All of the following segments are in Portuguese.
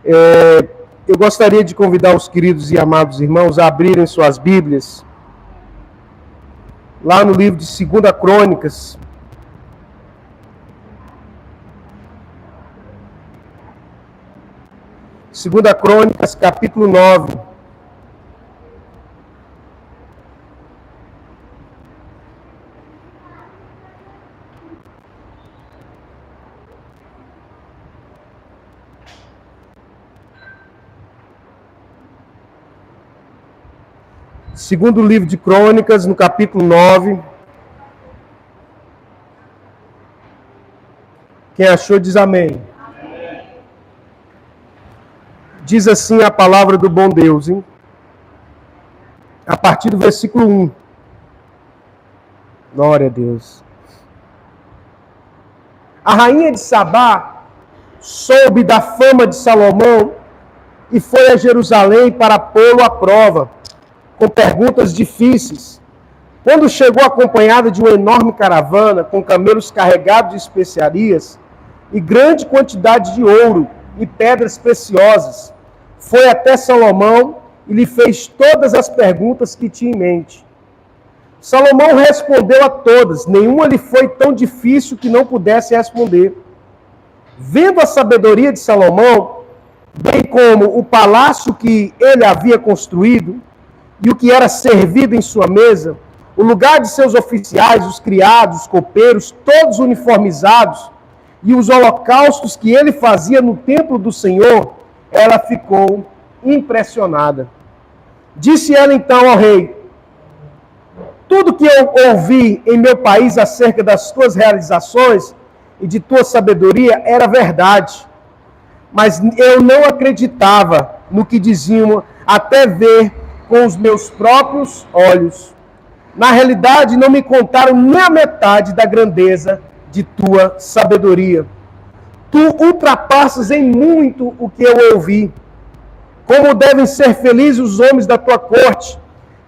Eu gostaria de convidar os queridos e amados irmãos a abrirem suas Bíblias, lá no livro de 2 Crônicas. Segunda Crônicas, capítulo 9. Segundo livro de Crônicas, no capítulo 9. Quem achou diz amém. Amém. Diz assim a palavra do bom Deus, hein? A partir do versículo 1. Glória a Deus. A rainha de Sabá soube da fama de Salomão e foi a Jerusalém para pô-lo à prova, com perguntas difíceis. Quando chegou acompanhada de uma enorme caravana, com camelos carregados de especiarias e grande quantidade de ouro e pedras preciosas, foi até Salomão e lhe fez todas as perguntas que tinha em mente. Salomão respondeu a todas, nenhuma lhe foi tão difícil que não pudesse responder. Vendo a sabedoria de Salomão, bem como o palácio que ele havia construído, e o que era servido em sua mesa, o lugar de seus oficiais, os criados, os copeiros, todos uniformizados, e os holocaustos que ele fazia no templo do Senhor, ela ficou impressionada. Disse ela então ao rei: tudo que eu ouvi em meu país acerca das tuas realizações e de tua sabedoria era verdade, mas eu não acreditava no que diziam até ver com os meus próprios olhos. Na realidade, não me contaram nem a metade da grandeza de tua sabedoria. Tu ultrapassas em muito o que eu ouvi. Como devem ser felizes os homens da tua corte,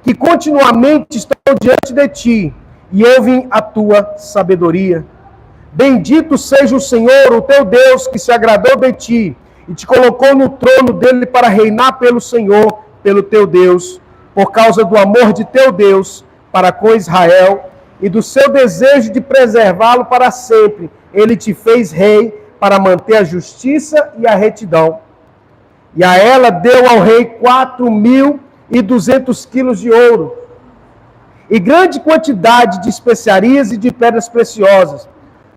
que continuamente estão diante de ti e ouvem a tua sabedoria. Bendito seja o Senhor, o teu Deus, que se agradou de ti e te colocou no trono dele para reinar pelo Senhor, pelo teu Deus, por causa do amor de teu Deus para com Israel e do seu desejo de preservá-lo para sempre. Ele te fez rei para manter a justiça e a retidão. E a ela deu ao rei 4.200 quilos de ouro e grande quantidade de especiarias e de pedras preciosas.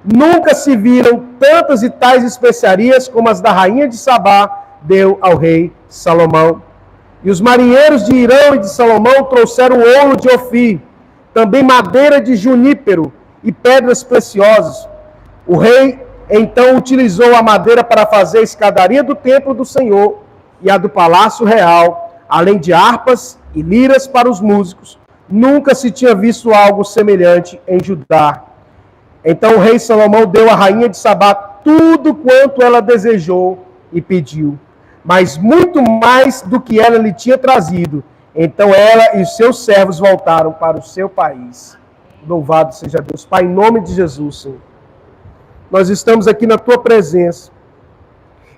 Nunca se viram tantas e tais especiarias como as da rainha de Sabá deu ao rei Salomão. E os marinheiros de Irão e de Salomão trouxeram ouro de Ofir, também madeira de junípero e pedras preciosas. O rei então utilizou a madeira para fazer a escadaria do templo do Senhor e a do palácio real, além de harpas e liras para os músicos. Nunca se tinha visto algo semelhante em Judá. Então o rei Salomão deu à rainha de Sabá tudo quanto ela desejou e pediu, mas muito mais do que ela lhe tinha trazido. Então ela e os seus servos voltaram para o seu país. Louvado seja Deus. Pai, em nome de Jesus, Senhor, nós estamos aqui na tua presença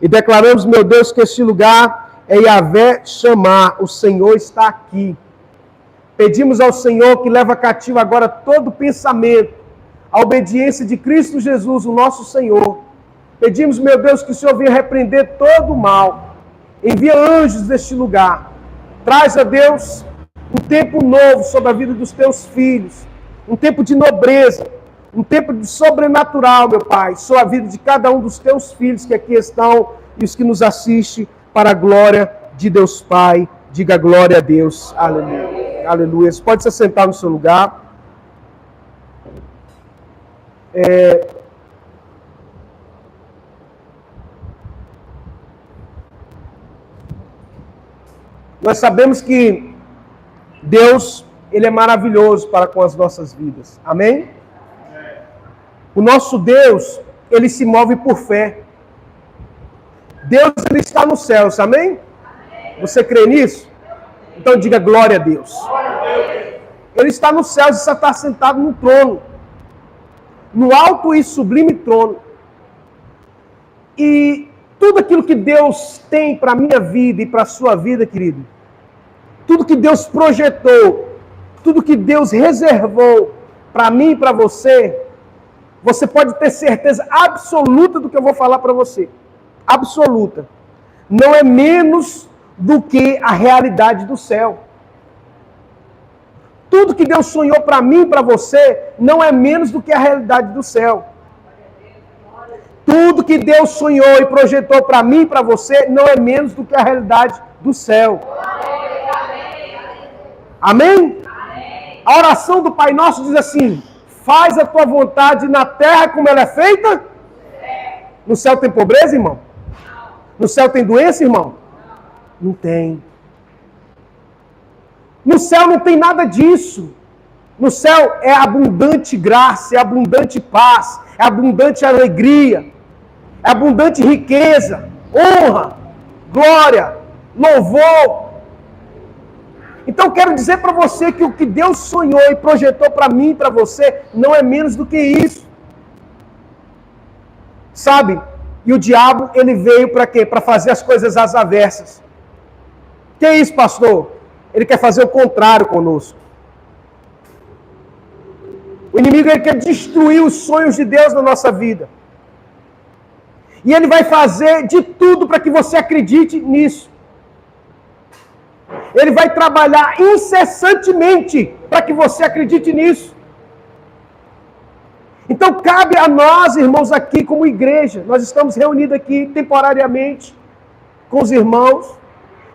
e declaramos, meu Deus, que este lugar é Yahvé Chamar, o Senhor está aqui. Pedimos ao Senhor que leva cativo agora todo pensamento, a obediência de Cristo Jesus, o nosso Senhor. Pedimos, meu Deus, que o Senhor venha repreender todo o mal. Envia anjos neste lugar. Traz a Deus um tempo novo sobre a vida dos teus filhos. Um tempo de nobreza. Um tempo de sobrenatural, meu Pai, sobre a vida de cada um dos teus filhos que aqui estão e os que nos assistem, para a glória de Deus Pai. Diga glória a Deus. Aleluia. Aleluia. Você pode se sentar no seu lugar. Nós sabemos que Deus, Ele é maravilhoso para com as nossas vidas. Amém? O nosso Deus, Ele se move por fé. Deus, Ele está nos céus. Amém? Você crê nisso? Então diga glória a Deus. Ele está nos céus e está sentado no trono. No alto e sublime trono. E Tudo aquilo que Deus tem para a minha vida e para a sua vida, querido, tudo que Deus projetou, tudo que Deus reservou para mim e para você, você pode ter certeza absoluta do que eu vou falar para você. Absoluta. Não é menos do que a realidade do céu. Tudo que Deus sonhou para mim e para você não é menos do que a realidade do céu. Tudo que Deus sonhou e projetou para mim e para você não é menos do que a realidade do céu. Amém? A oração do Pai Nosso diz assim: faz a tua vontade na terra como ela é feita. No céu tem pobreza, irmão? No céu tem doença, irmão? Não tem. No céu não tem nada disso. No céu é abundante graça, é abundante paz, é abundante alegria, é abundante riqueza, honra, glória, louvor. Então quero dizer para você que o que Deus sonhou e projetou para mim e para você não é menos do que isso. Sabe? E o diabo, ele veio para quê? Para fazer as coisas às avessas. Que é isso, pastor? Ele quer fazer o contrário conosco. O inimigo, ele quer destruir os sonhos de Deus na nossa vida. E ele vai fazer de tudo para que você acredite nisso. Ele vai trabalhar incessantemente para que você acredite nisso. Então cabe a nós, irmãos, aqui como igreja, nós estamos reunidos aqui temporariamente com os irmãos,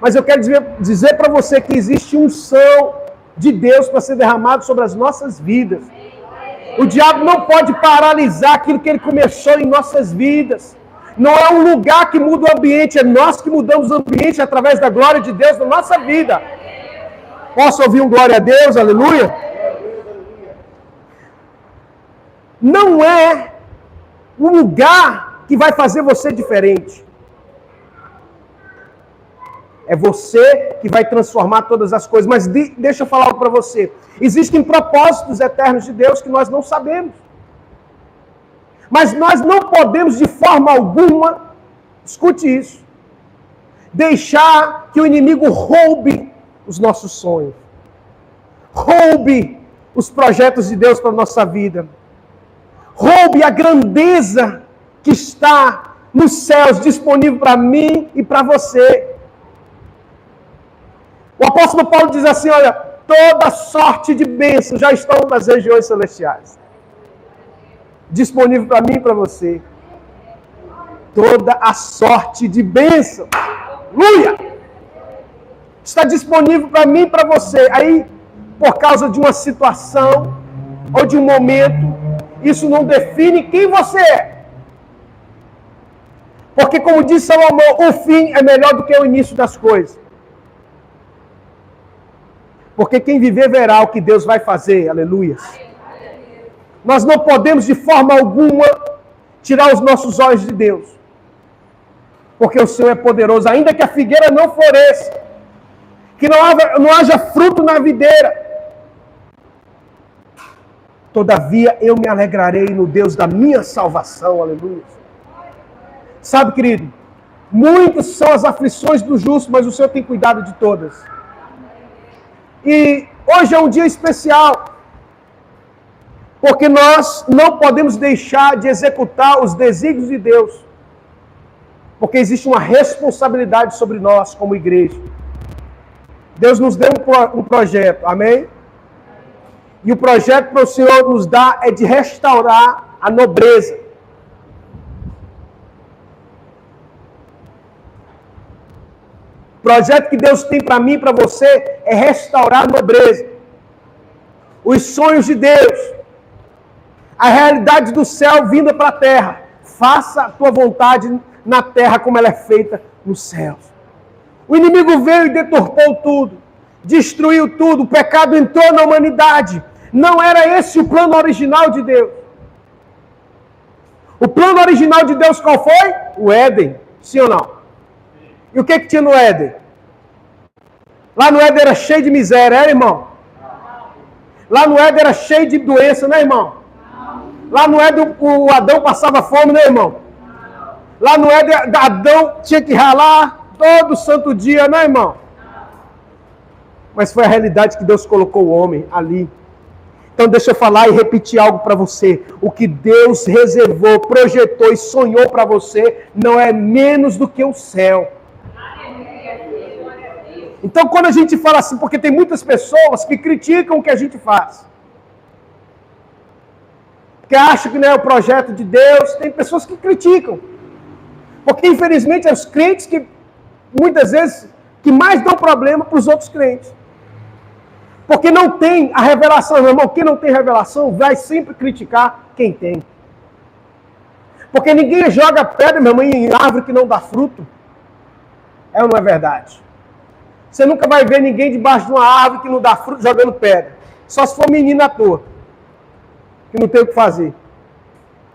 mas eu quero dizer para você que existe unção de Deus para ser derramado sobre as nossas vidas. O diabo não pode paralisar aquilo que ele começou em nossas vidas. Não é um lugar que muda o ambiente, é nós que mudamos o ambiente através da glória de Deus na nossa vida. Posso ouvir um glória a Deus? Aleluia? Não é um lugar que vai fazer você diferente. É você que vai transformar todas as coisas. Mas deixa eu falar algo para você. Existem propósitos eternos de Deus que nós não sabemos. Mas nós não podemos de forma alguma, escute isso, deixar que o inimigo roube os nossos sonhos. Roube os projetos de Deus para a nossa vida. Roube a grandeza que está nos céus disponível para mim e para você. O apóstolo Paulo diz assim, olha, toda sorte de bênçãos já estão nas regiões celestiais. Disponível para mim e para você. Toda a sorte de bênção. Aleluia! Está disponível para mim e para você. Aí, por causa de uma situação ou de um momento, isso não define quem você é. Porque, como diz Salomão, o fim é melhor do que o início das coisas. Porque quem viver verá o que Deus vai fazer. Aleluia. Nós não podemos de forma alguma tirar os nossos olhos de Deus. Porque o Senhor é poderoso. Ainda que a figueira não floresça, que não haja fruto na videira, todavia eu me alegrarei no Deus da minha salvação. Aleluia. Sabe, querido, muitas são as aflições do justo, mas o Senhor tem cuidado de todas. E hoje é um dia especial, porque nós não podemos deixar de executar os desígnios de Deus, porque existe uma responsabilidade sobre nós como igreja. Deus nos deu um projeto, amém? E o projeto que o Senhor nos dá é de restaurar a nobreza. O projeto que Deus tem para mim e para você é restaurar a nobreza. Os sonhos de Deus. A realidade do céu vinda para a terra. Faça a tua vontade na terra como ela é feita nos céus. O inimigo veio e deturpou tudo. Destruiu tudo. O pecado entrou na humanidade. Não era esse o plano original de Deus. O plano original de Deus qual foi? O Éden. Sim ou não? E o que tinha no Éden? Lá no Éden era cheio de miséria, é, irmão? Lá no Éden era cheio de doença, né, irmão? Lá no Éden o Adão passava fome, né, irmão? Lá no Éden, Adão tinha que ralar todo santo dia, né, irmão? Mas foi a realidade que Deus colocou o homem ali. Então deixa eu falar e repetir algo para você. O que Deus reservou, projetou e sonhou para você não é menos do que o céu. Então quando a gente fala assim, porque tem muitas pessoas que criticam o que a gente faz. Porque acham que não é o projeto de Deus. Tem pessoas que criticam. Porque infelizmente é os crentes que muitas vezes que mais dão problema para os outros crentes. Porque não tem a revelação, meu irmão. Quem não tem revelação vai sempre criticar quem tem. Porque ninguém joga pedra, meu irmão, em árvore que não dá fruto. É ou não é verdade? Você nunca vai ver ninguém debaixo de uma árvore que não dá fruto jogando pedra. Só se for menino à toa. Que não tem o que fazer.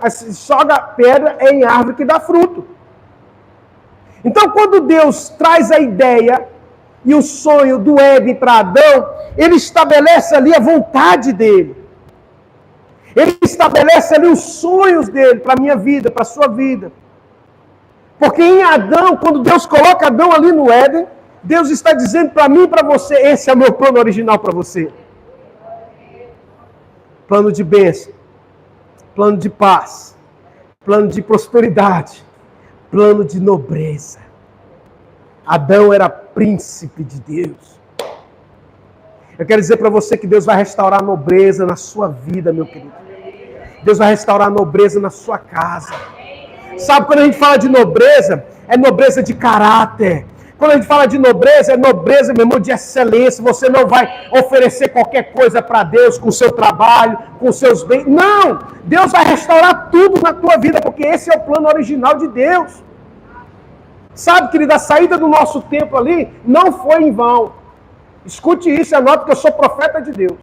Mas se joga pedra é em árvore que dá fruto. Então quando Deus traz a ideia e o sonho do Éden para Adão, ele estabelece ali a vontade dele. Ele estabelece ali os sonhos dele para a minha vida, para a sua vida. Porque em Adão, quando Deus coloca Adão ali no Éden, Deus está dizendo para mim e para você, esse é o meu plano original para você. Plano de bênção, plano de paz, plano de prosperidade, plano de nobreza. Adão era príncipe de Deus. Eu quero dizer para você que Deus vai restaurar a nobreza na sua vida, meu querido. Deus vai restaurar a nobreza na sua casa. Sabe, quando a gente fala de nobreza, é nobreza de caráter. Quando a gente fala de nobreza, é nobreza, meu irmão, de excelência. Você não vai oferecer qualquer coisa para Deus com o seu trabalho, com os seus bens. Não! Deus vai restaurar tudo na tua vida, porque esse é o plano original de Deus. Sabe, querido, a saída do nosso tempo ali não foi em vão. Escute isso, anote que eu sou profeta de Deus.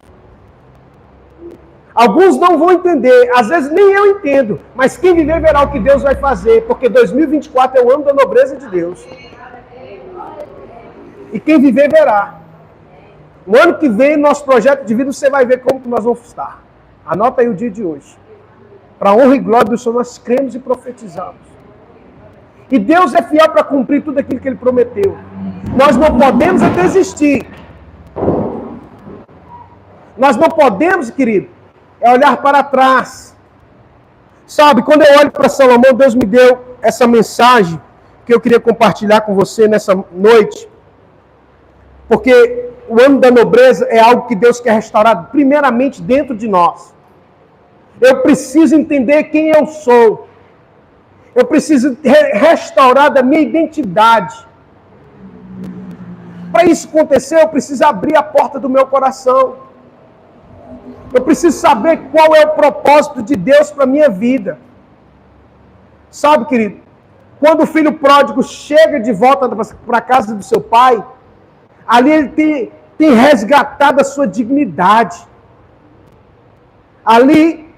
Alguns não vão entender, às vezes nem eu entendo, mas quem viver verá o que Deus vai fazer, porque 2024 é o ano da nobreza de Deus. E quem viver verá. No ano que vem, nosso projeto de vida, você vai ver como que nós vamos estar. Anota aí o dia de hoje. Para a honra e glória do Senhor, nós cremos e profetizamos. E Deus é fiel para cumprir tudo aquilo que Ele prometeu. Nós não podemos até desistir. Nós não podemos, querido, é olhar para trás. Sabe, quando eu olho para Salomão, Deus me deu essa mensagem que eu queria compartilhar com você nessa noite. Porque o ano da nobreza é algo que Deus quer restaurar primeiramente dentro de nós. Eu preciso entender quem eu sou. Eu preciso restaurar da minha identidade. Para isso acontecer, eu preciso abrir a porta do meu coração. Eu preciso saber qual é o propósito de Deus para a minha vida. Sabe, querido, quando o filho pródigo chega de volta para a casa do seu pai, ali ele tem resgatado a sua dignidade. Ali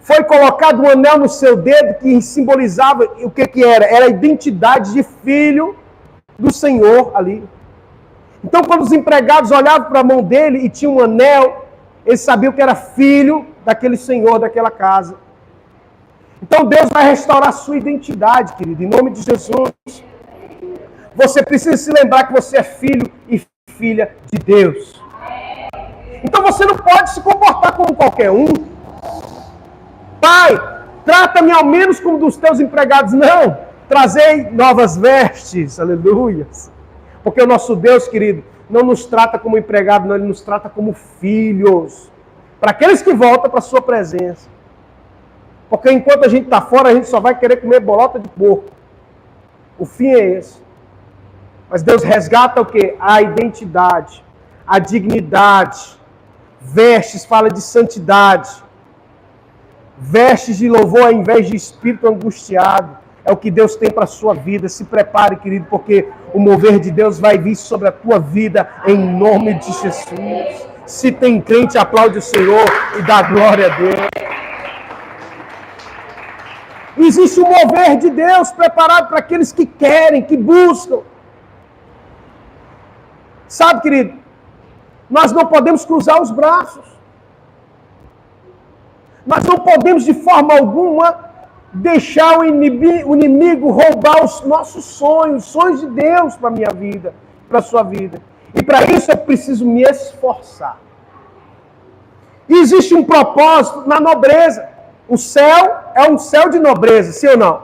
foi colocado um anel no seu dedo que simbolizava o que era? Era a identidade de filho do Senhor ali. Então, quando os empregados olhavam para a mão dele e tinha um anel, eles sabiam que era filho daquele senhor, daquela casa. Então, Deus vai restaurar a sua identidade, querido, em nome de Jesus. Você precisa se lembrar que você é filho e filha de Deus. Então, você não pode se comportar como qualquer um. Pai, trata-me ao menos como dos teus empregados. Não, trazei novas vestes, aleluia. Porque o nosso Deus, querido, não nos trata como empregado, não, Ele nos trata como filhos. Para aqueles que voltam para a sua presença. Porque enquanto a gente está fora, a gente só vai querer comer bolota de porco. O fim é esse. Mas Deus resgata o quê? A identidade, a dignidade. Vestes fala de santidade. Vestes de louvor ao invés de espírito angustiado. É o que Deus tem para a sua vida. Se prepare, querido, porque o mover de Deus vai vir sobre a tua vida em nome de Jesus. Se tem crente, aplaude o Senhor e dá glória a Deus. Existe um mover de Deus preparado para aqueles que querem, que buscam. Sabe, querido, nós não podemos cruzar os braços. Nós não podemos de forma alguma deixar o inimigo roubar os nossos sonhos, os sonhos de Deus para a minha vida, para a sua vida. E para isso eu preciso me esforçar. E existe um propósito na nobreza. O céu é um céu de nobreza, sim ou não?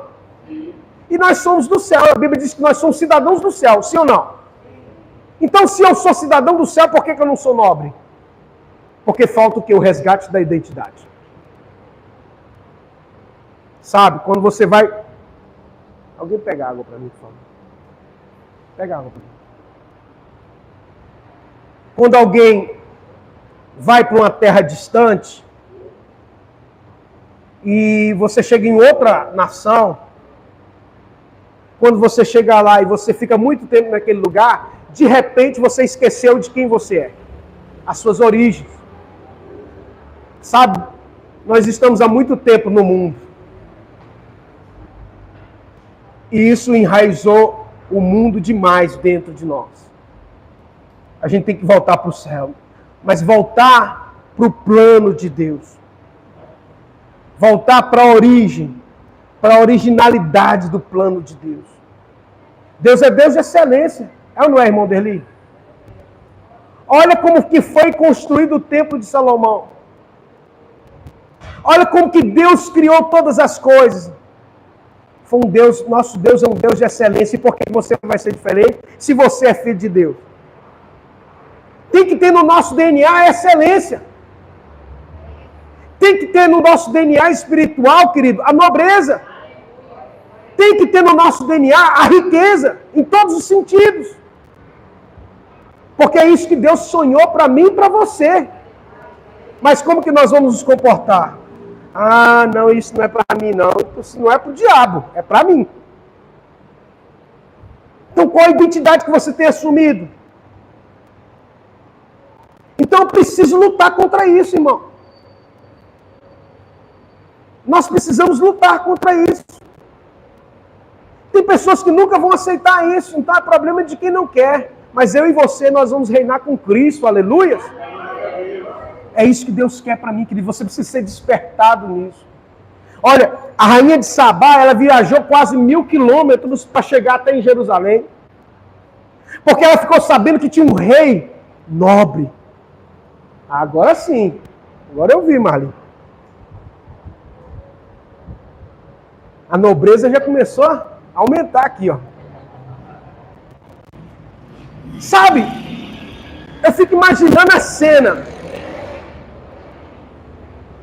E nós somos do céu. A Bíblia diz que nós somos cidadãos do céu, sim ou não? Então, se eu sou cidadão do céu, por que eu não sou nobre? Porque falta o que? O resgate da identidade. Sabe, quando você vai... Alguém pega água para mim, por favor. Pega água para mim. Quando alguém vai para uma terra distante e você chega em outra nação, quando você chega lá e você fica muito tempo naquele lugar, de repente você esqueceu de quem você é, as suas origens. Sabe, nós estamos há muito tempo no mundo. E isso enraizou o mundo demais dentro de nós. A gente tem que voltar para o céu. Mas voltar para o plano de Deus. Voltar para a origem. Para a originalidade do plano de Deus. Deus é Deus de excelência. É ou não é, irmão Derli? Olha como que foi construído o templo de Salomão. Olha como que Deus criou todas as coisas. Foi um Deus, nosso Deus é um Deus de excelência. E por que você vai ser diferente se você é filho de Deus? Tem que ter no nosso DNA a excelência. Tem que ter no nosso DNA espiritual, querido, a nobreza. Tem que ter no nosso DNA a riqueza, em todos os sentidos. Porque é isso que Deus sonhou para mim e para você. Mas como que nós vamos nos comportar? Ah, não, isso não é para mim, não. Isso não é para o diabo, é para mim. Então, qual a identidade que você tem assumido? Então, eu preciso lutar contra isso, irmão. Nós precisamos lutar contra isso. Tem pessoas que nunca vão aceitar isso, então é problema de quem não quer. Mas eu e você, nós vamos reinar com Cristo, aleluia. É isso que Deus quer para mim, querido. Você precisa ser despertado nisso. Olha, a rainha de Sabá, ela viajou quase 1000 quilômetros para chegar até em Jerusalém. Porque ela ficou sabendo que tinha um rei nobre. Agora sim. Agora eu vi, Marli. A nobreza já começou a aumentar aqui, ó. Sabe? Eu fico imaginando a cena.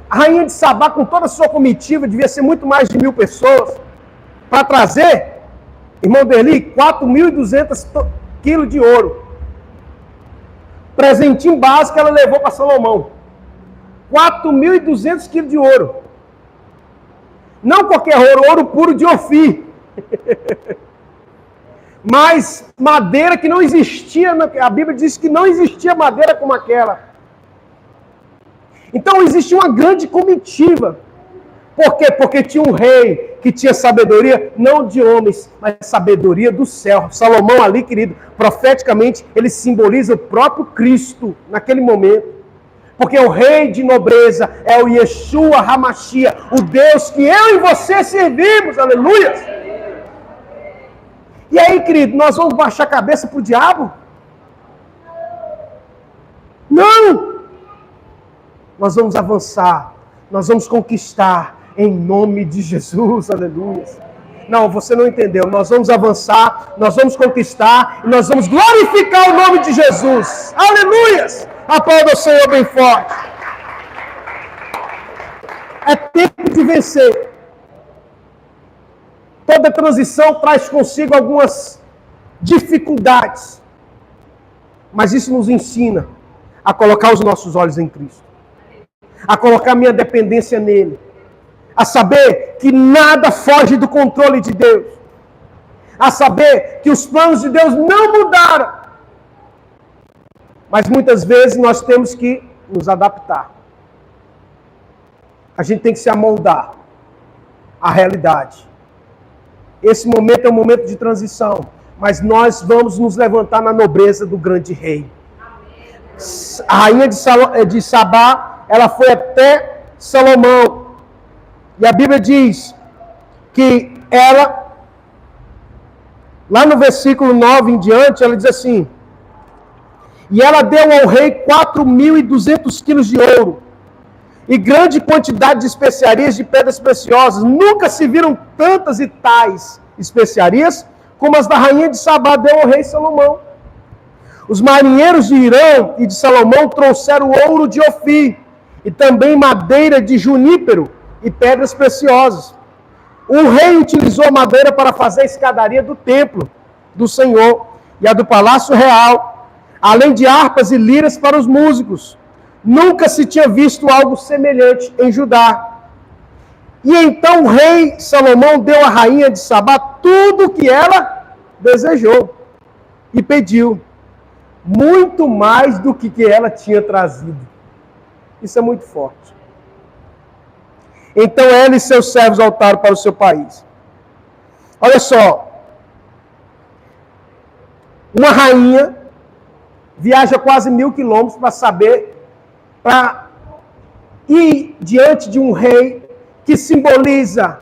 A rainha de Sabá, com toda a sua comitiva, devia ser muito mais de 1000 pessoas, para trazer, irmão Derli, 4.200 quilos de ouro. Presentinho básico que ela levou para Salomão. 4.200 quilos de ouro. Não qualquer ouro, ouro puro de Ofir. Mas madeira que não existia, a Bíblia diz que não existia madeira como aquela. Então existia uma grande comitiva. Por quê? Porque tinha um rei que tinha sabedoria, não de homens, mas sabedoria do céu. Salomão ali, querido, profeticamente, ele simboliza o próprio Cristo naquele momento. Porque o rei de nobreza é o Yeshua HaMashiach, o Deus que eu e você servimos, aleluia. E aí, querido, nós vamos baixar a cabeça para o diabo? Não! Nós vamos avançar, nós vamos conquistar em nome de Jesus, aleluia. Não, você não entendeu. Nós vamos avançar, nós vamos conquistar e nós vamos glorificar o nome de Jesus. Aleluia! Aplauda o Senhor bem forte. É tempo de vencer. Toda transição traz consigo algumas dificuldades. Mas isso nos ensina a colocar os nossos olhos em Cristo. A colocar minha dependência nele. A saber que nada foge do controle de Deus. A saber que os planos de Deus não mudaram. Mas muitas vezes nós temos que nos adaptar. A gente tem que se amoldar à realidade. Esse momento é um momento de transição. Mas nós vamos nos levantar na nobreza do grande rei. A rainha de Sabá, ela foi até Salomão. E a Bíblia diz que ela, lá no versículo 9 em diante, ela diz assim: e ela deu ao rei 4.200 quilos de ouro e grande quantidade de especiarias de pedras preciosas. Nunca se viram tantas e tais especiarias como as da rainha de Sabá deu ao rei Salomão. Os marinheiros de Irã e de Salomão trouxeram ouro de Ofir e também madeira de junípero e pedras preciosas. O rei utilizou a madeira para fazer a escadaria do templo do Senhor e a do palácio real, além de harpas e liras para os músicos. Nunca se tinha visto algo semelhante em Judá. E então o rei Salomão deu à rainha de Sabá tudo o que ela desejou e pediu, muito mais do que ela tinha trazido. Isso é muito forte. Então ela e seus servos voltaram para o seu país. Olha só, uma rainha viaja quase 1.000 quilômetros para ir diante de um rei que simboliza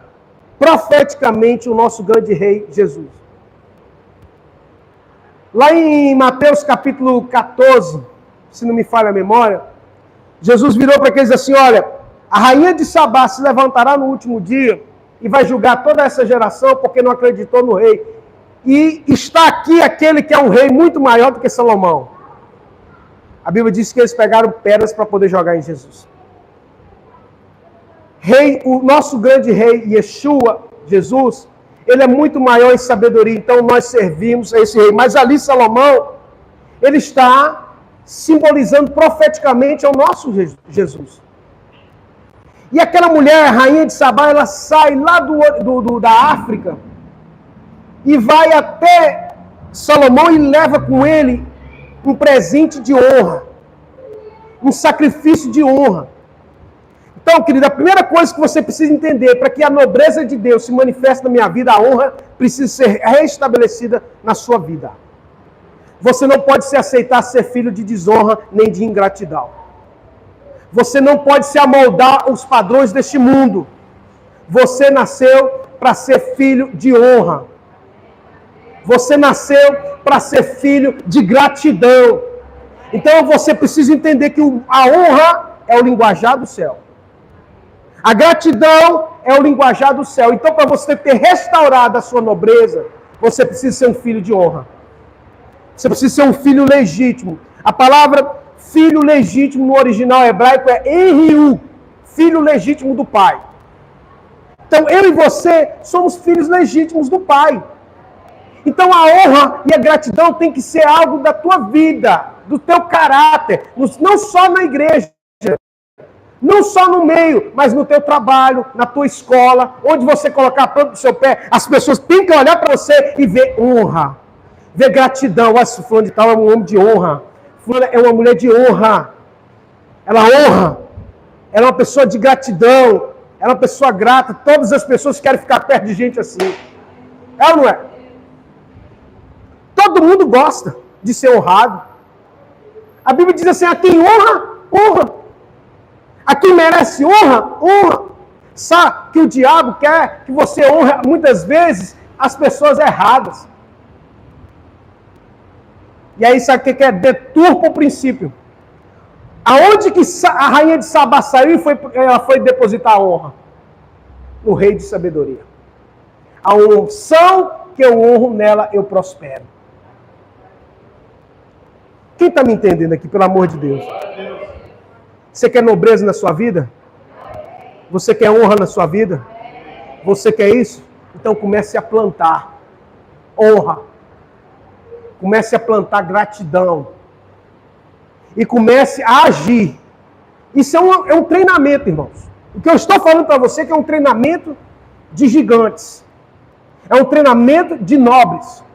profeticamente o nosso grande rei Jesus. Lá em Mateus capítulo 14, se não me falha a memória, Jesus virou para aqueles assim: olha, a rainha de Sabá se levantará no último dia e vai julgar toda essa geração porque não acreditou no rei. E está aqui aquele que é um rei muito maior do que Salomão. A Bíblia diz que eles pegaram pedras para poder jogar em Jesus. Rei, o nosso grande rei, Yeshua, Jesus, ele é muito maior em sabedoria, então nós servimos a esse rei. Mas ali Salomão, ele está simbolizando profeticamente ao nosso Jesus. E aquela mulher, a rainha de Sabá, ela sai lá da África e vai até Salomão e leva com ele um presente de honra, um sacrifício de honra. Então, querido, a primeira coisa que você precisa entender, para que a nobreza de Deus se manifeste na minha vida, a honra precisa ser restabelecida na sua vida. Você não pode se aceitar ser filho de desonra nem de ingratidão. Você não pode se amoldar aos padrões deste mundo. Você nasceu para ser filho de honra. Você nasceu para ser filho de gratidão. Então você precisa entender que a honra é o linguajar do céu. A gratidão é o linguajar do céu. Então, para você ter restaurado a sua nobreza, você precisa ser um filho de honra. Você precisa ser um filho legítimo. A palavra filho legítimo no original hebraico é Enriu, filho legítimo do pai. Então, eu e você somos filhos legítimos do pai. Então, a honra e a gratidão tem que ser algo da tua vida, do teu caráter, não só na igreja, não só no meio, mas no teu trabalho, na tua escola, onde você colocar a planta do seu pé, as pessoas têm que olhar para você e ver honra, ver gratidão. Olha, se fulano de tal é um homem de honra, fulano é uma mulher de honra, ela honra, ela é uma pessoa de gratidão, ela é uma pessoa grata. Todas as pessoas querem ficar perto de gente assim. É ou não é? Todo mundo gosta de ser honrado. A Bíblia diz assim: a quem honra, honra. A quem merece honra, honra. Sabe que o diabo quer que você honre muitas vezes as pessoas erradas. E aí sabe o que quer? Deturpa o princípio. Aonde que a rainha de Sabá saiu e ela foi depositar a honra? No rei de sabedoria. A unção que eu honro, nela eu prospero. Quem está me entendendo aqui, pelo amor de Deus? Você quer nobreza na sua vida? Você quer honra na sua vida? Você quer isso? Então comece a plantar honra. Comece a plantar gratidão. E comece a agir. Isso é um treinamento, irmãos. O que eu estou falando para você é que é um treinamento de gigantes. É um treinamento de nobres.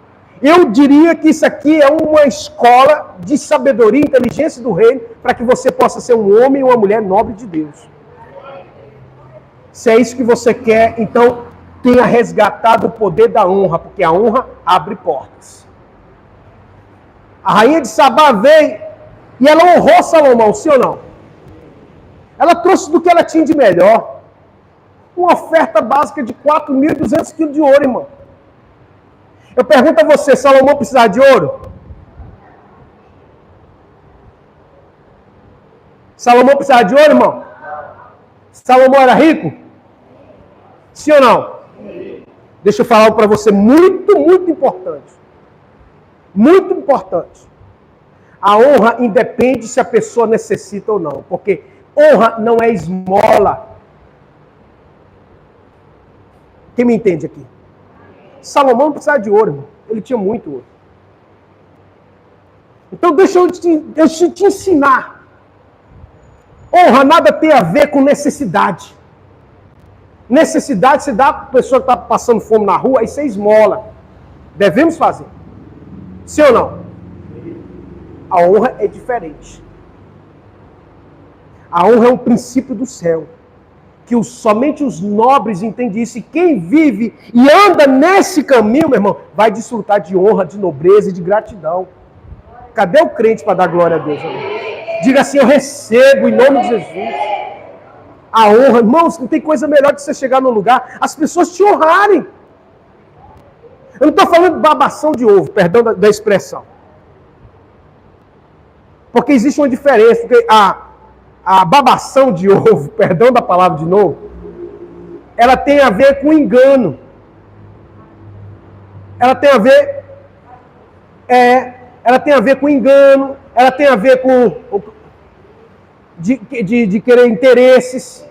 Eu diria que isso aqui é uma escola de sabedoria e inteligência do reino para que você possa ser um homem ou uma mulher nobre de Deus. Se é isso que você quer, então tenha resgatado o poder da honra, porque a honra abre portas. A rainha de Sabá veio e ela honrou Salomão, sim ou não? Ela trouxe do que ela tinha de melhor. uma oferta básica de 4.200 quilos de ouro, irmão. Eu pergunto a você, Salomão precisava de ouro? Salomão precisava de ouro, irmão? Salomão era rico? Sim ou não? Deixa eu falar para você, muito, muito importante. Muito importante. A honra independe se a pessoa necessita ou não. Porque honra não é esmola. Quem me entende aqui? Salomão não precisava de ouro, irmão. Ele tinha muito ouro. Então deixa eu te ensinar. Honra nada tem a ver com necessidade. Necessidade, você dá para a pessoa que está passando fome na rua, aí você esmola. Devemos fazer. Sim ou não? A honra é diferente. A honra é um princípio do céu. Que somente os nobres entendem isso. E quem vive e anda nesse caminho, meu irmão, vai desfrutar de honra, de nobreza e de gratidão. Cadê o crente para dar glória a Deus? Irmão? Diga assim, eu recebo em nome de Jesus. A honra. Irmãos, não tem coisa melhor que você chegar num lugar, as pessoas te honrarem. Eu não estou falando de babação de ovo, perdão da expressão. Porque existe uma diferença. Porque a babação de ovo, perdão da palavra de novo, ela tem a ver com engano. Ela tem a ver com engano, ela tem a ver com de querer interesses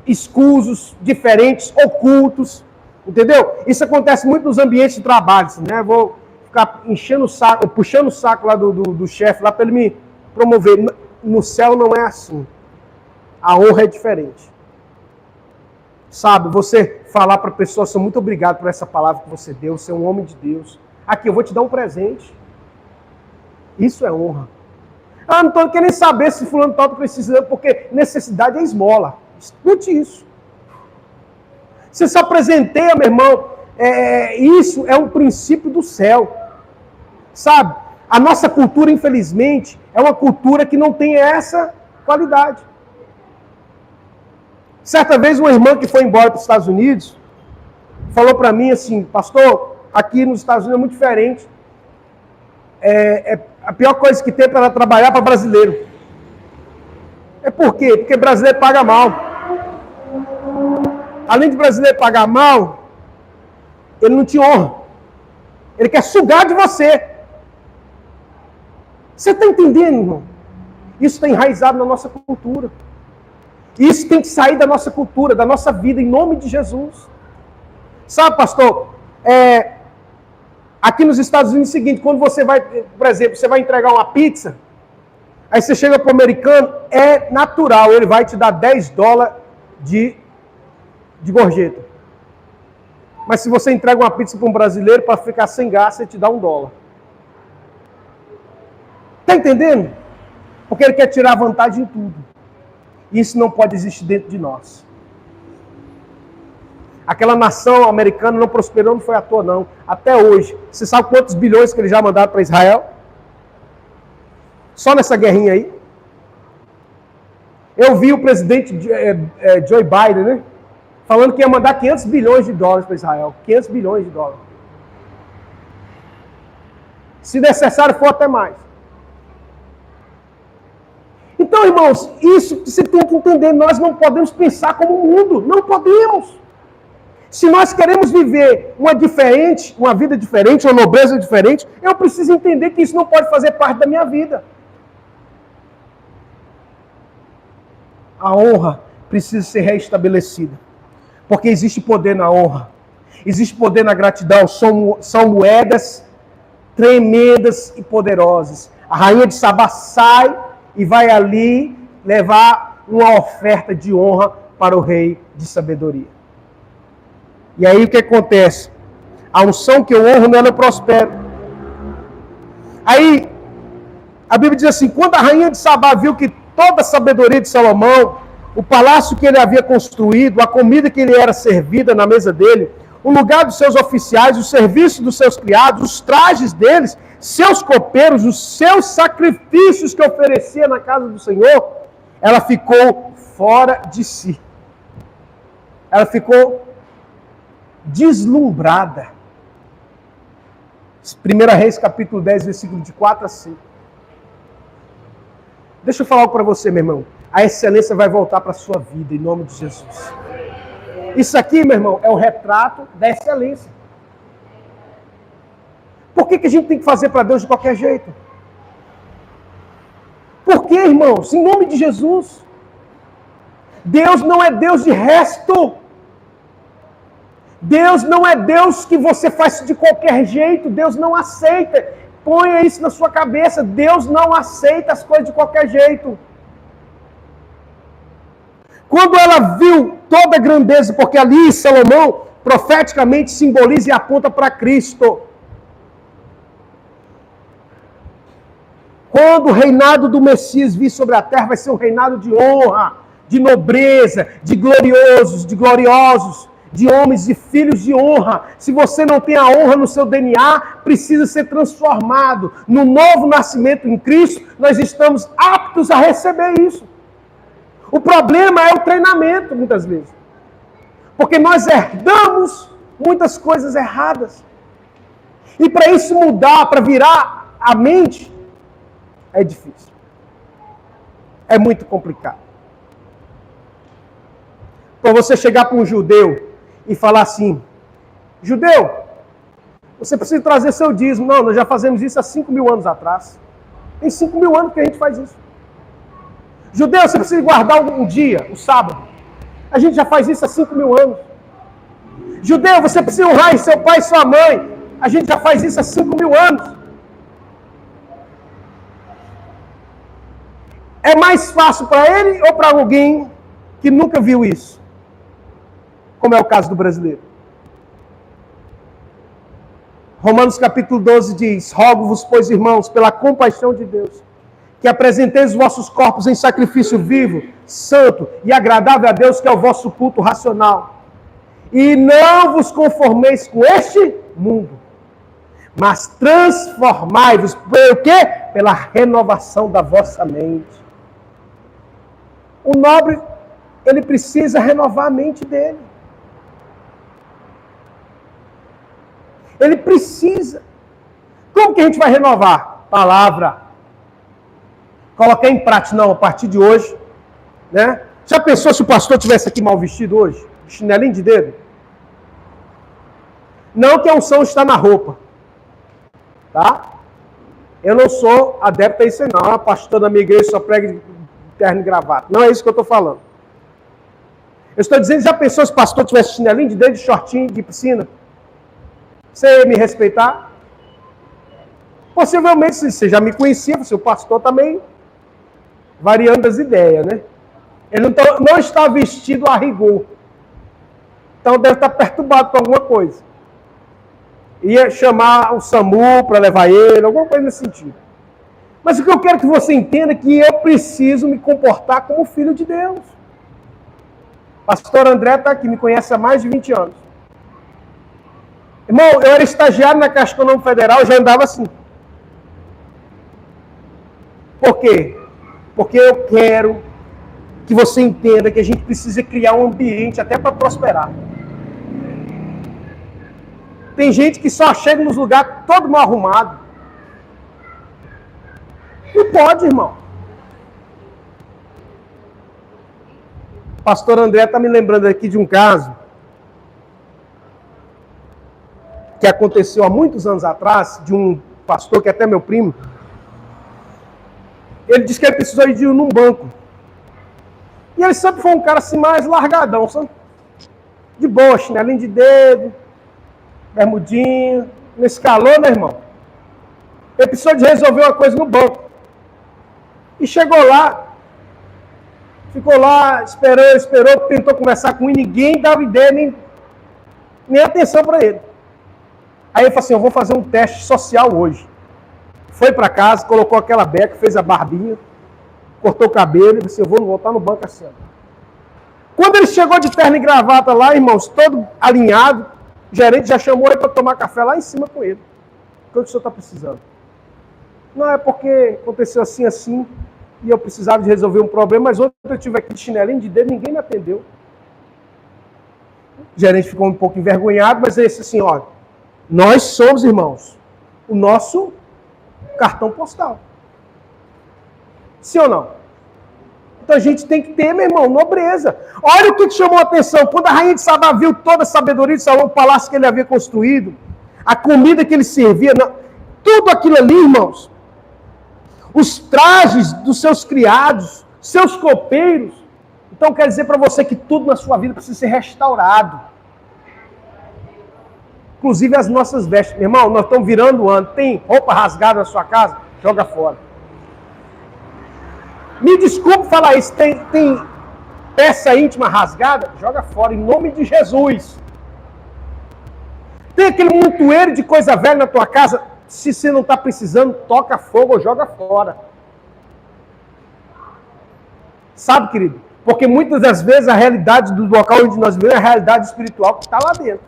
escusos, diferentes, ocultos, entendeu? Isso acontece muito nos ambientes de trabalho, né? Vou ficar enchendo o saco, puxando o saco lá do chefe, lá para ele me promover. No céu não é assim. A honra é diferente. Sabe, você falar para a pessoa, sou muito obrigado por essa palavra que você deu, você é um homem de Deus. Aqui, eu vou te dar um presente. Isso é honra. Ah, não estou querendo saber se fulano está precisando, porque necessidade é esmola. Escute isso. Você só presenteia, meu irmão, isso é um princípio do céu. Sabe? A nossa cultura, infelizmente, é uma cultura que não tem essa qualidade. Certa vez, uma irmã que foi embora para os Estados Unidos, falou para mim assim, pastor, aqui nos Estados Unidos é muito diferente. A pior coisa que tem para ela trabalhar para brasileiro. É por quê? Porque brasileiro paga mal. Além de brasileiro pagar mal, ele não te honra. Ele quer sugar de você. Você está entendendo, irmão? Isso está enraizado na nossa cultura. Isso tem que sair da nossa cultura, da nossa vida, em nome de Jesus. Sabe, pastor, aqui nos Estados Unidos é o seguinte, quando você vai, por exemplo, você vai entregar uma pizza, aí você chega para o americano, é natural, ele vai te dar $10 de gorjeta. Mas se você entrega uma pizza para um brasileiro, para ficar sem gasto, ele te dá $1. Está entendendo? Porque ele quer tirar vantagem em tudo. Isso não pode existir dentro de nós. Aquela nação americana não prosperou, não foi à toa, não. Até hoje. Você sabe quantos bilhões que eles já mandaram para Israel? Só nessa guerrinha aí. Eu vi o presidente Joe Biden, né? Falando que ia mandar $500 bilhões para Israel. $500 bilhões. Se necessário for até mais. Então, irmãos, isso você tem que entender. Nós não podemos pensar como o mundo. Não podemos. Se nós queremos viver uma vida diferente, uma nobreza diferente, eu preciso entender que isso não pode fazer parte da minha vida. A honra precisa ser reestabelecida. Porque existe poder na honra. Existe poder na gratidão. São moedas tremendas e poderosas. A rainha de Sabá sai e vai ali levar uma oferta de honra para o rei de sabedoria. E aí o que acontece? A unção que eu honro nela eu prospero. Aí a Bíblia diz assim, quando a rainha de Sabá viu que toda a sabedoria de Salomão, o palácio que ele havia construído, a comida que lhe era servida na mesa dele, o lugar dos seus oficiais, o serviço dos seus criados, os trajes deles, seus copeiros, os seus sacrifícios que oferecia na casa do Senhor, ela ficou fora de si. Ela ficou deslumbrada. 1 Reis, capítulo 10, versículo de 4 a 5. Deixa eu falar algo para você, meu irmão. A excelência vai voltar para a sua vida, em nome de Jesus. Isso aqui, meu irmão, é o retrato da excelência. Por que a gente tem que fazer para Deus de qualquer jeito? Por que, irmãos? Em nome de Jesus. Deus não é Deus de resto. Deus não é Deus que você faz de qualquer jeito. Deus não aceita. Ponha isso na sua cabeça. Deus não aceita as coisas de qualquer jeito. Quando ela viu toda a grandeza, porque ali Salomão profeticamente simboliza e aponta para Cristo. Quando o reinado do Messias vir sobre a terra, vai ser um reinado de honra, de nobreza, de gloriosos, de homens e filhos de honra. Se você não tem a honra no seu DNA, precisa ser transformado. No novo nascimento em Cristo, nós estamos aptos a receber isso. O problema é o treinamento, muitas vezes. Porque nós herdamos muitas coisas erradas. E para isso mudar, para virar a mente, é difícil. É muito complicado. Para você chegar para um judeu e falar assim: judeu, você precisa trazer seu dízimo. Não, nós já fazemos isso há 5.000 anos atrás. Tem 5.000 anos que a gente faz isso. Judeu, você precisa guardar um dia, o sábado. A gente já faz isso há 5.000 anos. Judeu, você precisa honrar seu pai e sua mãe. A gente já faz isso há 5.000 anos. É mais fácil para ele ou para alguém que nunca viu isso? Como é o caso do brasileiro. Romanos capítulo 12 diz: rogo-vos, pois, irmãos, pela compaixão de Deus, que apresenteis os vossos corpos em sacrifício vivo, santo e agradável a Deus, que é o vosso culto racional. E não vos conformeis com este mundo, mas transformai-vos pelo quê? Pela renovação da vossa mente. O nobre, ele precisa renovar a mente dele. Ele precisa. Como que a gente vai renovar? Palavra. Colocar em prática. Não, a partir de hoje, né? Já pensou se o pastor tivesse aqui mal vestido hoje? Chinelinho de dedo? Não que a unção está na roupa. Tá? Eu não sou adepto a isso aí, não. A pastor da minha igreja só prega de terno e gravata. Não é isso que eu estou falando. Eu estou dizendo, já pensou se o pastor tivesse chinelinho de dedo e shortinho de piscina? Você ia me respeitar? Possivelmente, se você já me conhecia, o pastor também variando as ideias, né? Ele não está vestido a rigor. Então deve estar perturbado com alguma coisa. Ia chamar o SAMU para levar ele, alguma coisa nesse sentido. Mas o que eu quero que você entenda é que eu preciso me comportar como filho de Deus. Pastor André está aqui, me conhece há mais de 20 anos. Irmão, eu era estagiário na Caixa Econômica Federal, eu já andava assim. Por quê? Porque eu quero que você entenda que a gente precisa criar um ambiente até para prosperar. Tem gente que só chega nos lugares todo mal arrumado. Não pode, irmão. O pastor André está me lembrando aqui de um caso que aconteceu há muitos anos atrás, de um pastor que é até meu primo. Ele disse que ele precisou ir de num banco. E ele sempre foi um cara assim mais largadão, sabe? De boa, chinelinho de dedo, bermudinho, nesse calor, né, irmão? Ele precisou de resolver uma coisa no banco. E chegou lá, ficou lá, esperou, tentou conversar com ele, ninguém dava ideia, nem atenção para ele. Aí ele falou assim, eu vou fazer um teste social hoje. Foi para casa, colocou aquela beca, fez a barbinha, cortou o cabelo e disse, eu vou voltar no banco assim. Quando ele chegou de terno e gravata lá, irmãos, todo alinhado, o gerente já chamou ele para tomar café lá em cima com ele. O que o senhor está precisando? Não, é porque aconteceu assim, e eu precisava de resolver um problema, mas ontem eu tive aqui de chinelinho de dedo, ninguém me atendeu. O gerente ficou um pouco envergonhado, mas ele disse assim, olha, nós somos, irmãos, o nosso cartão postal. Sim ou não? Então a gente tem que ter, meu irmão, nobreza. Olha o que chamou a atenção. Quando a rainha de Sabá viu toda a sabedoria de Salomão, o palácio que ele havia construído, a comida que ele servia, tudo aquilo ali, irmãos, os trajes dos seus criados, seus copeiros. Então quer dizer para você que tudo na sua vida precisa ser restaurado. Inclusive as nossas vestes. Meu irmão, nós estamos virando o ano. Tem roupa rasgada na sua casa? Joga fora. Me desculpe falar isso. Tem peça íntima rasgada? Joga fora, em nome de Jesus. Tem aquele montoeiro de coisa velha na tua casa? Se você não está precisando, toca fogo ou joga fora. Sabe, querido? Porque muitas das vezes a realidade do local onde nós vivemos é a realidade espiritual que está lá dentro.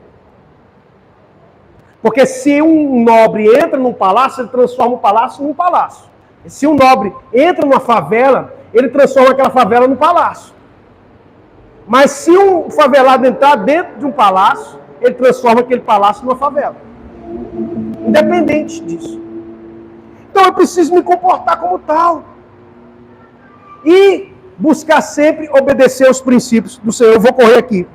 Porque se um nobre entra num palácio, ele transforma o palácio num palácio. E se um nobre entra numa favela, ele transforma aquela favela num palácio. Mas se um favelado entrar dentro de um palácio, ele transforma aquele palácio numa favela. Independente disso. Então eu preciso me comportar como tal. E buscar sempre obedecer aos princípios do Senhor. Eu vou correr aqui.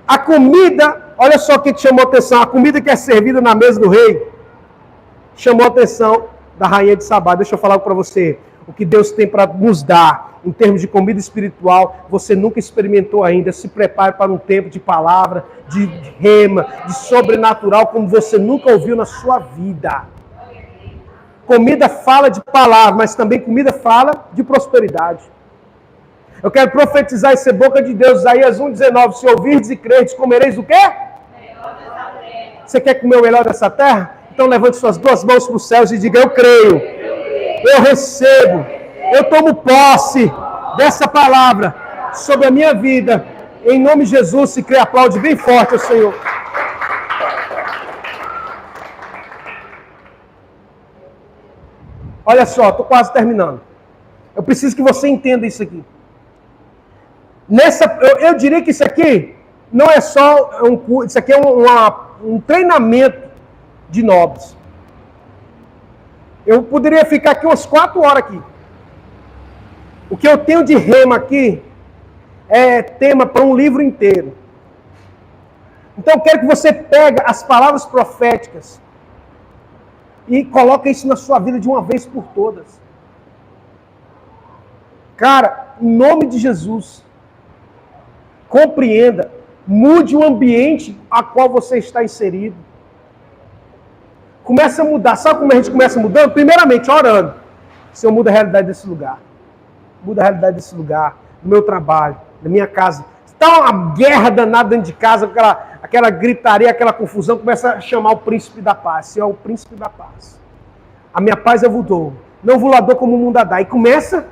A comida, olha só o que chamou a atenção. A comida que é servida na mesa do rei chamou a atenção da rainha de Sabá. Deixa eu falar para você. O que Deus tem para nos dar em termos de comida espiritual, você nunca experimentou ainda. Se prepare para um tempo de palavra, de rema, de sobrenatural, como você nunca ouviu na sua vida. Comida fala de palavra, mas também comida fala de prosperidade. Eu quero profetizar e ser boca de Deus. Isaías 1,19. Se ouvirdes e crerdes, comereis o quê? Você quer comer o melhor dessa terra? Então levante suas duas mãos para os céus e diga, eu creio, eu recebo, eu tomo posse dessa palavra sobre a minha vida. Em nome de Jesus, se crê, aplaude bem forte ao Senhor. Olha só, estou quase terminando. Eu preciso que você entenda isso aqui. Eu diria que isso aqui não é só isso aqui é um treinamento de nobres. Eu poderia ficar aqui umas 4 horas aqui. O que eu tenho de rema aqui é tema para um livro inteiro. Então eu quero que você pegue as palavras proféticas e coloque isso na sua vida de uma vez por todas. Cara, em nome de Jesus, compreenda, mude o ambiente a qual você está inserido. Começa a mudar. Sabe como a gente começa mudando? Primeiramente, orando. Senhor, muda a realidade desse lugar. Muda a realidade desse lugar, do meu trabalho, da minha casa. Está uma guerra danada dentro de casa, aquela gritaria, aquela confusão, começa a chamar o príncipe da paz. Senhor, é o príncipe da paz. A minha paz eu vos dou. Não vos lá dou como o mundo a dá. E começa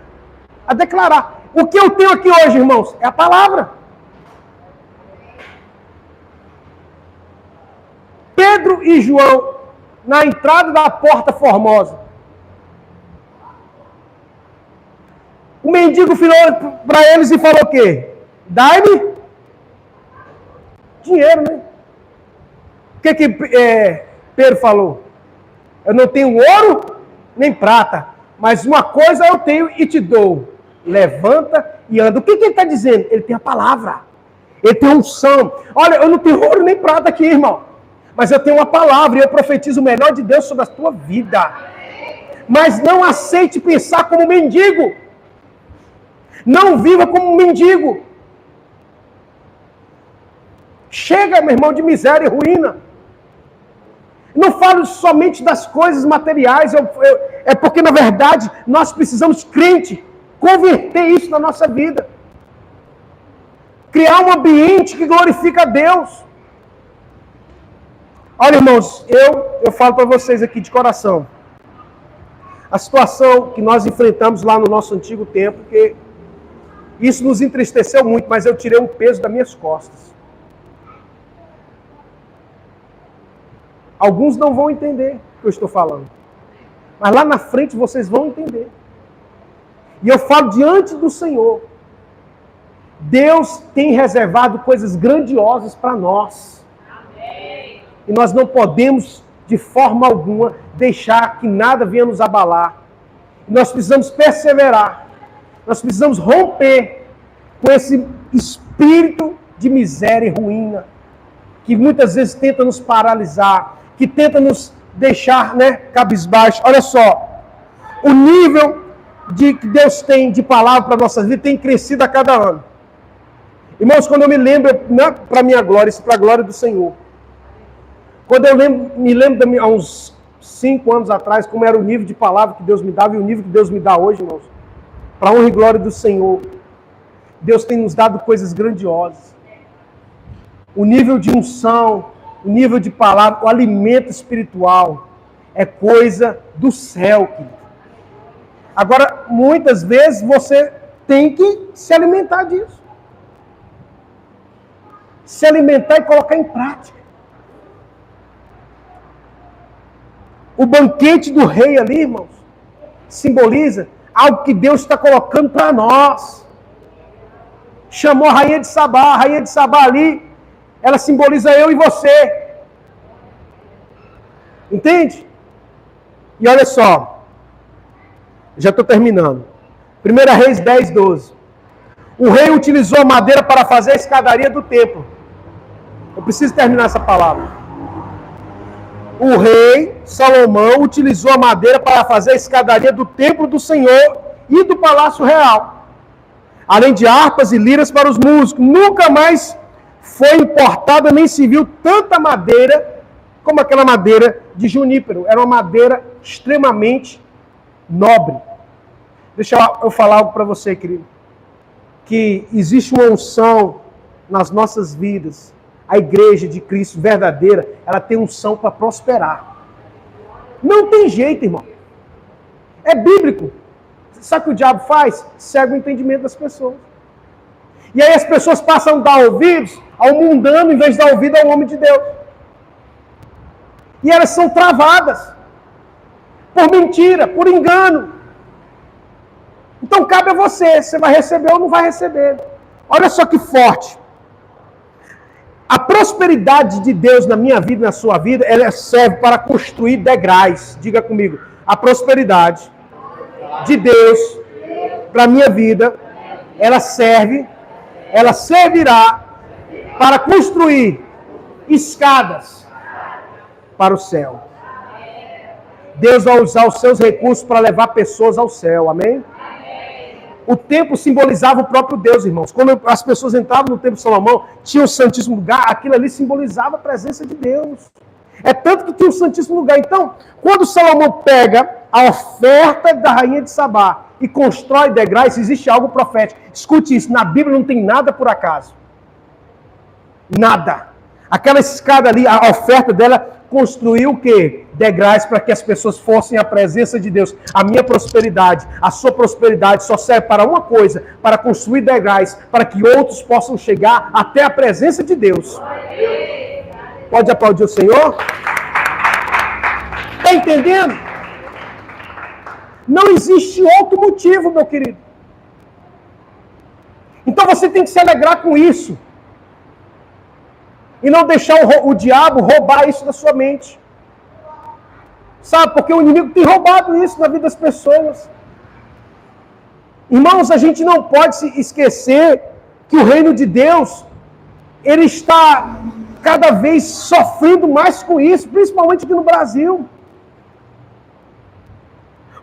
a declarar. O que eu tenho aqui hoje, irmãos, é a palavra. Pedro e João, na entrada da Porta Formosa. O mendigo virou para eles e falou o quê? Dai-me dinheiro, né? O que Pedro falou? Eu não tenho ouro nem prata, mas uma coisa eu tenho e te dou. Levanta e anda. O que ele está dizendo? Ele tem a palavra. Ele tem unção. Olha, eu não tenho ouro nem prata aqui, irmão. Mas eu tenho uma palavra e eu profetizo o melhor de Deus sobre a tua vida. Mas não aceite pensar como mendigo. Não viva como mendigo. Chega, meu irmão, de miséria e ruína. Não falo somente das coisas materiais. É porque, na verdade, nós precisamos, crente, converter isso na nossa vida. Criar um ambiente que glorifica a Deus. Olha, irmãos, eu falo para vocês aqui de coração. A situação que nós enfrentamos lá no nosso antigo templo, que isso nos entristeceu muito, mas eu tirei um peso das minhas costas. Alguns não vão entender o que eu estou falando. Mas lá na frente vocês vão entender. E eu falo diante do Senhor. Deus tem reservado coisas grandiosas para nós. Amém. E nós não podemos, de forma alguma, deixar que nada venha nos abalar. Nós precisamos perseverar. Nós precisamos romper com esse espírito de miséria e ruína, que muitas vezes tenta nos paralisar, que tenta nos deixar, cabisbaixo. Olha só, o nível que Deus tem de palavra para a nossa vida tem crescido a cada ano. Irmãos, quando eu me lembro, não é para a minha glória, isso é para a glória do Senhor. Quando eu me lembro há uns 5 anos atrás, como era o nível de palavra que Deus me dava e o nível que Deus me dá hoje, irmãos, para a honra e glória do Senhor. Deus tem nos dado coisas grandiosas. O nível de unção, o nível de palavra, o alimento espiritual é coisa do céu, querido. Agora, muitas vezes você tem que se alimentar disso. Se alimentar e colocar em prática. O banquete do rei ali, irmãos, simboliza algo que Deus está colocando para nós. Chamou a rainha de Sabá ali, ela simboliza eu e você. Entende? E olha só, já estou terminando. 1 Reis 10, 12. O rei utilizou a madeira para fazer a escadaria do templo. Eu preciso terminar essa palavra. O rei Salomão utilizou a madeira para fazer a escadaria do templo do Senhor e do palácio real. Além de harpas e liras para os músicos. Nunca mais foi importada nem se viu tanta madeira como aquela madeira de junípero. Era uma madeira extremamente nobre. Deixa eu falar algo para você, querido. Que existe uma unção nas nossas vidas. A igreja de Cristo verdadeira, ela tem unção para prosperar. Não tem jeito, irmão. É bíblico. Sabe o que o diabo faz? Cega o entendimento das pessoas. E aí as pessoas passam a dar ouvidos ao mundano em vez de dar ouvido ao homem de Deus. E elas são travadas por mentira, por engano. Então cabe a você, você vai receber ou não vai receber. Olha só que forte. A prosperidade de Deus na minha vida e na sua vida, ela serve para construir degraus. Diga comigo, a prosperidade de Deus para a minha vida, ela servirá para construir escadas para o céu. Deus vai usar os seus recursos para levar pessoas ao céu, amém? O templo simbolizava o próprio Deus, irmãos. Quando as pessoas entravam no templo de Salomão, tinha o Santíssimo Lugar, aquilo ali simbolizava a presença de Deus. É tanto que tinha o Santíssimo Lugar. Então, quando Salomão pega a oferta da rainha de Sabá e constrói degraus, existe algo profético. Escute isso, na Bíblia não tem nada por acaso. Nada. Aquela escada ali, a oferta dela construiu o quê? Degraus para que as pessoas fossem à presença de Deus. A minha prosperidade, a sua prosperidade só serve para uma coisa, para construir degraus, para que outros possam chegar até a presença de Deus. Pode aplaudir o Senhor? Está entendendo? Não existe outro motivo, meu querido. Então você tem que se alegrar com isso. E não deixar o diabo roubar isso da sua mente. Sabe, porque o inimigo tem roubado isso na vida das pessoas. Irmãos, a gente não pode se esquecer que o reino de Deus, ele está cada vez sofrendo mais com isso, principalmente aqui no Brasil.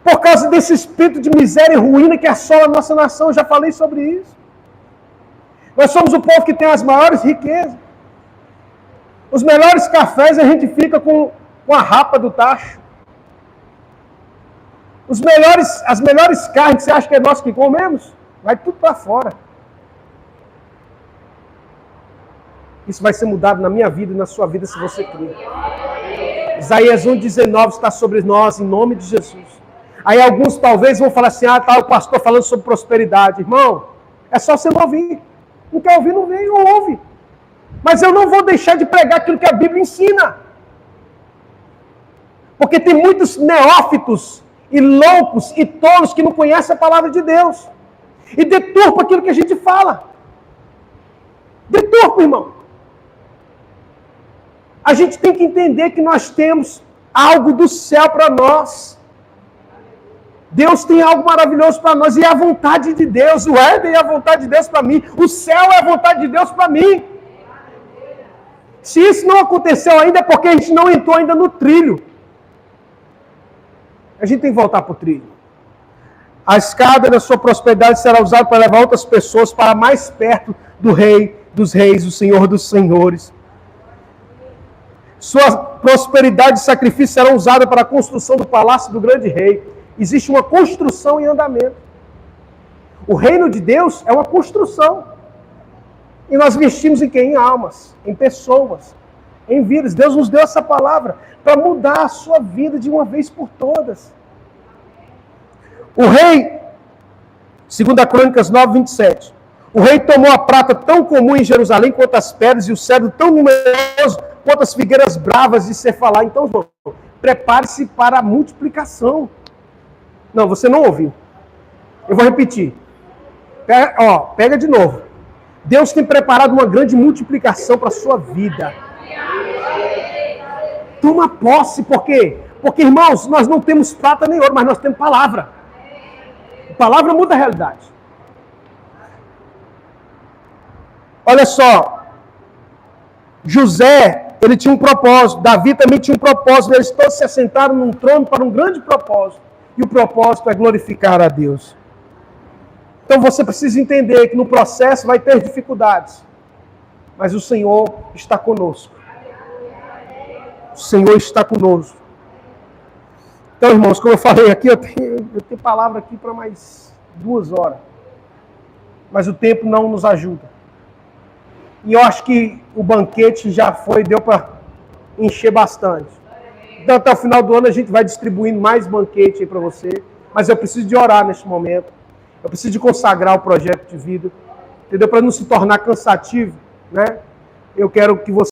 Por causa desse espírito de miséria e ruína que assola a nossa nação, eu já falei sobre isso. Nós somos o povo que tem as maiores riquezas. Os melhores cafés a gente fica com a rapa do tacho. As melhores carnes, você acha que é nós que comemos? Vai tudo para fora. Isso vai ser mudado na minha vida e na sua vida se você crer. Isaías 1,19 está sobre nós, em nome de Jesus. Aí alguns talvez vão falar assim, tá o pastor falando sobre prosperidade. Irmão, é só você não ouvir. Não quer ouvir, não vem, não ouve. Mas eu não vou deixar de pregar aquilo que a Bíblia ensina. Porque tem muitos neófitos e loucos e tolos que não conhecem a palavra de Deus. E deturpam aquilo que a gente fala. corpo, irmão. A gente tem que entender que nós temos algo do céu para nós. Deus tem algo maravilhoso para nós e é a vontade de Deus. O Éden é a vontade de Deus para mim. O céu é a vontade de Deus para mim. Se isso não aconteceu ainda é porque a gente não entrou ainda no trilho. A gente tem que voltar para o trilho. A escada da sua prosperidade será usada para levar outras pessoas para mais perto do Rei dos Reis, do Senhor dos Senhores. Sua prosperidade e sacrifício serão usadas para a construção do palácio do grande rei. Existe uma construção em andamento. O reino de Deus é uma construção. E nós investimos em quem? Em almas, em pessoas, em vidas. Deus nos deu essa palavra para mudar a sua vida de uma vez por todas. O rei, 2 Crônicas 9, 27. O rei tomou a prata tão comum em Jerusalém quanto as pedras e o cedro tão numeroso quanto as figueiras bravas de Cefalá. Então, prepare-se para a multiplicação. Não, você não ouviu. Eu vou repetir. Pega de novo. Deus tem preparado uma grande multiplicação para a sua vida. Toma posse, por quê? Porque, irmãos, nós não temos prata nem ouro, mas nós temos palavra. A palavra muda a realidade. Olha só. José, ele tinha um propósito. Davi também tinha um propósito. Eles todos se assentaram num trono para um grande propósito. E o propósito é glorificar a Deus. Então você precisa entender que no processo vai ter dificuldades. Mas o Senhor está conosco. O Senhor está conosco. Então, irmãos, como eu falei aqui, eu tenho palavra aqui para mais 2 horas. Mas o tempo não nos ajuda. E eu acho que o banquete já deu para encher bastante. Então, até o final do ano a gente vai distribuindo mais banquete aí para você. Mas eu preciso de orar neste momento. Eu preciso de consagrar o projeto de vida. Entendeu? Para não se tornar cansativo, né? Eu quero que você